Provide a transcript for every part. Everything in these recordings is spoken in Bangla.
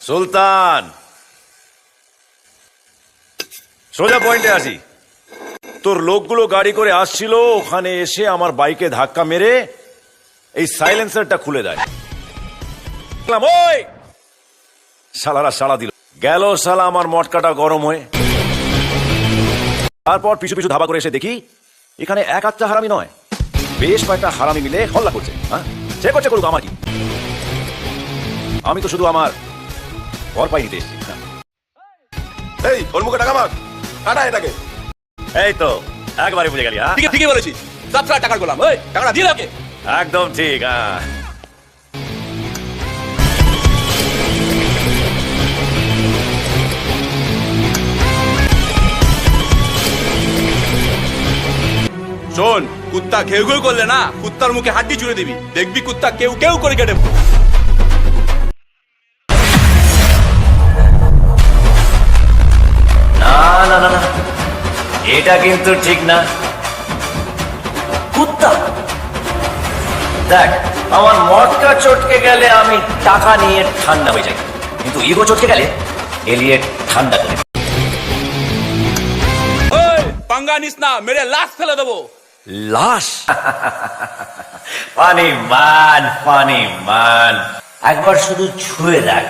সুলতান, সোজা পয়েন্টে আসি। তোর লোকগুলো গাড়ি করে আসছিল, ওখানে এসে আমার বাইকে ধাক্কা মেরে এই সাইলেন্সারটা খুলে দেয়। ওই শালারা সাড়া দিল, গেল শালা আমার মটকাটা গরম হয়ে। তারপর পিছু পিছু ধাবা করে এসে দেখি এখানে এক আচ্ছা হারামি নয়, বেশ কয়েকটা হারামি মিলে হল্লা করছে। হ্যাঁ, সে করছে করুক, আমার কি? আমি তো শুধু আমার ঘর পাই নিতে এসেছি। এই ওর মুখে টাকা মার, কাটা এটাকে। এই তো একবারে বুঝে গেলি। হ্যাঁ, ঠিকই বলেছিস, 7 লাখ টাকার গোলাম। ওই টাকাটা দিয়ে দাও। একদম ঠিক। হ্যাঁ, শোন, কুত্তা ঘেউ ঘেউ করলে না, কুত্তার মুখে হাড্ডি চুড়ে দিবি, দেখবি কুত্তা কেউ কেউ করে কেটে। না না না না, এটা কিন্তু ঠিক না। কুত্তা দেখ, আমার মটকা চটকে গেলে আমি টাকা নিয়ে ঠান্ডা হয়ে যাই, কিন্তু ইগো চটকে গেলে এলিয়ে ঠান্ডা করে। ওই পাঙ্গা নিস না, মেরে লাশ ফেলে দেবো। লাশ? পানি মান, একবার শুধু ছুঁয়ে দেখ,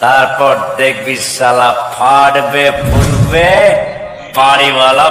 তারপর দেখবি শালা ফাটবে ফুটবে বাড়িওয়ালা।